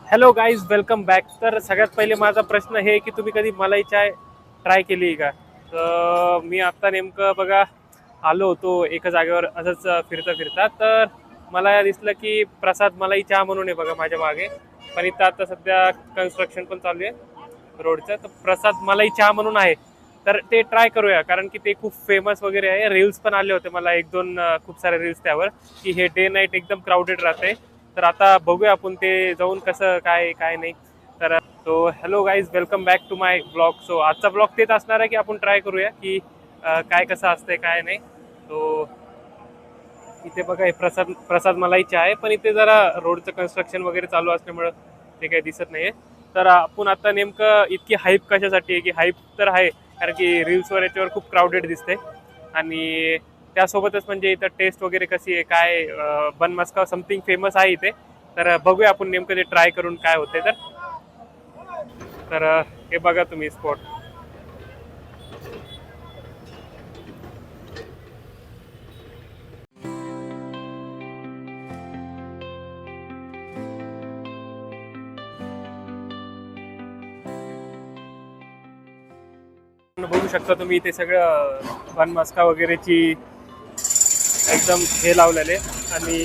Hello guys, welcome back. तर सगळ्यात पहिले माझा प्रश्न हे की तुम्ही कधी मलाई चाय ट्राय केली का? तर मी आता नेमकं बघा आलो होतो एका जागेवर असंच फिरता फिरता. तर मला दिसलं की प्रसाद मलाई चहा म्हणून आहे बघा माझ्या मागे. पण इथं आता सध्या कन्स्ट्रक्शन पण चालू आहे रोडचं. तर प्रसाद मलाई चहा म्हणून आहे. तर ते ट्राय करूया, कारण की ते खूप फेमस वगैरे आहे. रील्स पण आले होते मला एक दोन, खूप सारे रील्स त्यावर, की हे डे नाईट एकदम क्राऊडेड राहते. तर आता बघूया आपण ते जाऊन कसं काय काय नाही. तर तो hello guys, welcome back to my blog. So आजचा ब्लॉग तेच असणार आहे की आपण ट्राय करूया की काय कसं असतंय काय नाही. तो इथे बघा हे प्रसाद प्रसाद मलाई चहा आहे, पण इथे जरा रोडचं कन्स्ट्रक्शन वगैरे चालू असल्यामुळं ते काही दिसत नाहीये. तर आपण आता नेमकं इतकी हाईप कशासाठी आहे, की हाईप तर आहे कारण की रील्सवर याच्यावर खूप क्राऊडेड दिसते. आणि त्यासोबतच म्हणजे इथं टेस्ट वगैरे कशी आहे काय, बन मस्का समथिंग फेमस आहे इथे. तर बघूया आपण नेमकं ते ट्राय करून काय होते. तर तर हे बघा तुम्ही स्पॉट. बघू शकता तुम्ही इथे सगळं बन मस्का वगैरेची एकदम हे लावलेले. आणि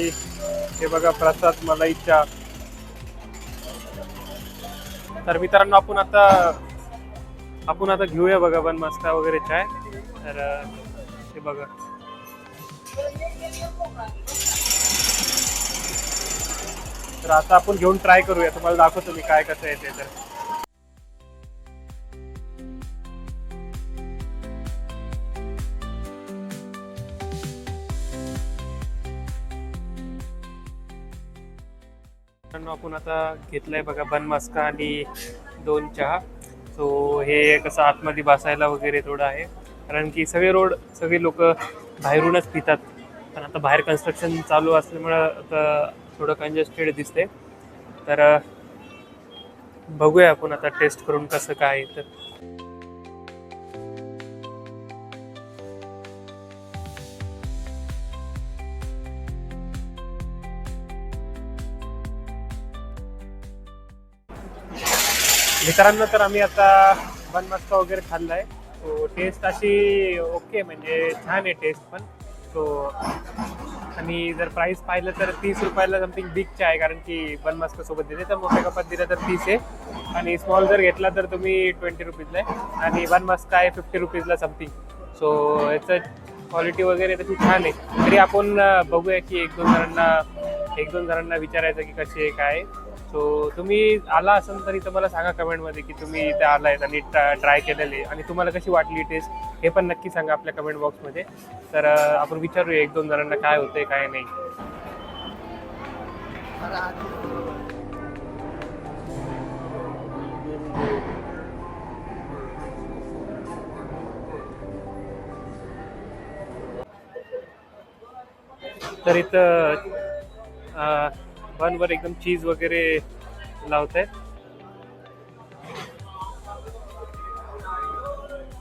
हे बघा प्रसाद मलाईच्या. तर मित्रांनो आपण आता घेऊया बघा बन मस्का वगैरे चाय. तर हे बघा. तर आता आपण घेऊन ट्राय करूया, तुम्हाला दाखवतो मी काय कसं येते. तर मित्रांनो आपण आता घेतलंय बघा बन मस्का आणि दोन चहा. सो हे कसं आतमध्ये बसायला वगैरे थोडं आहे, कारण की सगळे लोक बाहेरूनच पितात. पण आता बाहेर कन्स्ट्रक्शन चालू असल्यामुळं आता थोडं कंजेस्टेड दिसते. तर बघूया आपण आता टेस्ट करून कसं काय आहे. तर मित्रांनो, तर आम्ही आता बन मस्का वगैरे खाल्लाय. तो टेस्ट अशी ओके, म्हणजे छान आहे टेस्ट पण. तो आणि जर प्राइस पाहिलं तर 30 रुपयाला समथिंग बिगचे आहे, कारण की बन मस्का सोबत दिले. तर मोठ्या कपात दिलं तर 30 आहे, आणि स्मॉल जर घेतला तर तुम्ही 20 रुपीजला आहे, आणि बन मस्का आहे 50 रुपीजला समथिंग. सो याचं क्वालिटी वगैरे तशी छान आहे. तरी आपण बघूया की एक दोन जणांना विचारायचं की कशी आहे काय. सो तुम्ही आला असेल तरी तर मला सांगा कमेंटमध्ये की तुम्ही इथे आलायत आणि ट्राय केलेले, आणि तुम्हाला कशी वाटली टेस्ट हे पण नक्की सांगा आपल्या कमेंट बॉक्समध्ये. तर आपण विचारूया एक दोन जणांना काय होतंय काय नाही. तर इथं बनवर एकदम चीज वगैरे लावत आहेत.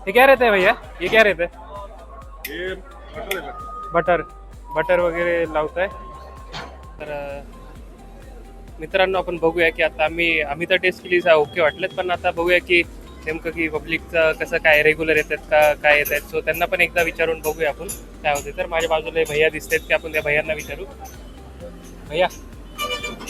ये क्या रहता है भैया, ये क्या रहता है? ये बटर है। बटर बटर वगैरे लावताय. तर मित्रांनो आपण बघूया की आता आम्ही तर टेस्ट केली ओके वाटलेत, पण आता बघूया की नेमकं की पब्लिकचं कसं काय, रेग्युलर येतात का काय येत आहेत. सो त्यांना पण एकदा विचारून बघूया आपण काय होते. तर माझ्या बाजूला हे भैया दिसतात की आपण त्या भैयांना विचारू. भैया,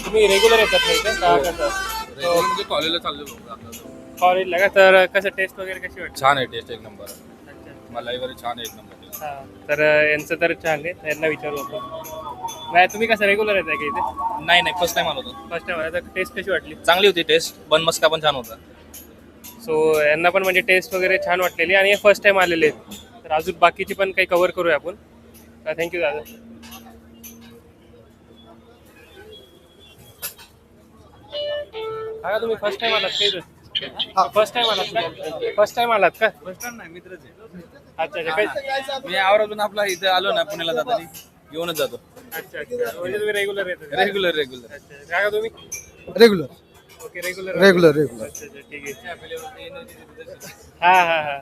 तुम्ही रेग्युलर येतात नाही का कसं? रेग्युलर म्हणजे कॉलेजला चाललो होतो. कॉलेजला का? तर कसं टेस्ट वगैरे कशी वाटते? छान आहे टेस्ट एक नंबर. अच्छा. मलाई वगैरे छान आहे एक नंबर टेस्ट. हां, तर यांचं तर छान आहे, यांना विचारू आपण. नाही, तुम्ही कसं रेग्युलर येत आहे का इथे? नाही नाही, फर्स्ट टाइम आलो होतो. फर्स्ट टाइम आला. तर टेस्ट कशी वाटली? चांगली होती टेस्ट. बन मस्का पण छान होता. सो यांना पण म्हणजे टेस्ट वगैरे छान वाटलेली, आणि हे फर्स्ट टाइम आलेले आहेत. तर अजून बाकीची पण काही कव्हर करूया आपण. थँक्यू दादा. हा, तुम्ही फर्स्ट टाइम आलात का इथं? फर्स्ट टाइम आलात? फर्स्ट टाइम आलात का? फर्स्ट टाइम नाही, मित्रच आहे. अच्छा अच्छा. काय? मी आवरातून आपला इथे आलो ना पुण्याला जाताना येऊनच जातो. अच्छा अच्छा, म्हणजे तुम्ही रेग्युलर येतात? रेग्युलर रेग्युलर अच्छा. काय का तुम्ही? Regular okay, regular regular regular अच्छा अच्छा, ठीक आहे. हा हा हा.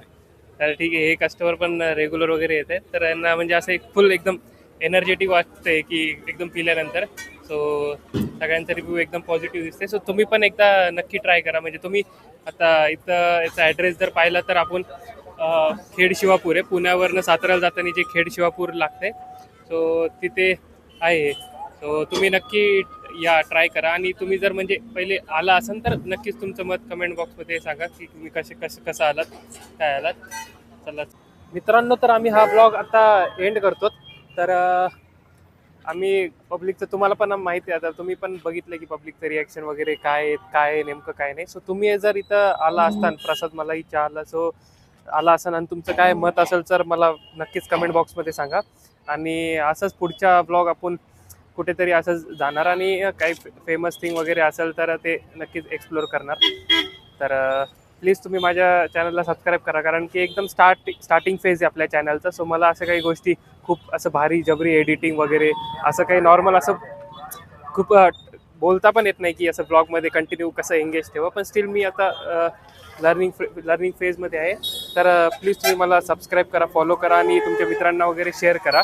तर ठीक आहे, हे कस्टमर पण रेग्युलर वगैरे येत आहेत. तर यांना म्हणजे असं एक फुल एकदम एनर्जेटिक वाटतंय की एकदम पिल्यानंतर. सो सगळ्यांचा रिव्ह्यू एकदम पॉझिटिव्ह दिसते. सो तुम्ही पण एकदा नक्की ट्राय करा. म्हणजे तुम्ही आता इथं याचा ॲड्रेस जर पाहिला तर आपण खेड शिवापूर आहे, पुण्यावरनं साताऱ्याला जाताना जे खेड शिवापूर लागते, सो तिथे आहे. सो तुम्ही नक्की या, ट्राय करा. आणि तुम्ही जर म्हणजे पहिले आला असाल तर नक्कीच तुमचं मत कमेंट बॉक्समध्ये सांगा की तुम्ही कसं आलात, काय आलात. चला मित्रांनो, तर आम्ही हा ब्लॉग आता एंड करतो. तर आम्ही पब्लिकचं तुम्हाला पण माहिती आहे, आता तुम्ही पण बघितलं की पब्लिकचं रिॲक्शन वगैरे काय आहे नेमकं काय नाही. सो तुम्ही जर इथं आला असता प्रसाद मलाई चहाला सो आला असाल आणि तुमचं काय मत असेल तर मला नक्कीच कमेंट बॉक्समध्ये सांगा. आणि असंच पुढच्या ब्लॉग आपण कुठेतरी असंच जाणार आणि काही फेमस थिंग वगैरे असेल तर ते नक्कीच एक्सप्लोअर करणार. तर प्लीज तुम्ही माझ्या चॅनलला सबस्क्राईब करा, कारण की एकदम स्टार्टिंग फेज आहे आपल्या चॅनलचा. सो मला असं काही गोष्टी खूप असं भारी जबरी एडिटिंग वगैरे असं काही नॉर्मल असं खूप बोलता पण येत नाही की असं ब्लॉगमध्ये कंटिन्यू कसं एंगेज ठेवा. पण स्टील मी आता लर्निंग फेजमध्ये आहे. तर प्लीज तुम्ही मला सबस्क्राईब करा, फॉलो करा आणि तुमच्या मित्रांना वगैरे शेअर करा.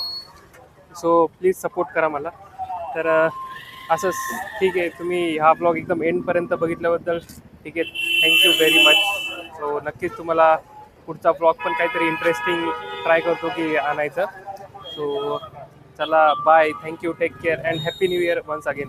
सो प्लीज सपोर्ट करा मला. तर असंच ठीक आहे. तुम्ही हा ब्लॉग एकदम एंडपर्यंत बघितल्याबद्दल ठीक आहे, थँक्यू व्हेरी मच. सो नक्कीच तुम्हाला पुढचा ब्लॉग पण काहीतरी इंटरेस्टिंग ट्राय करतो की आणायचं. सो चला bye, thank you, take care and happy new year once again.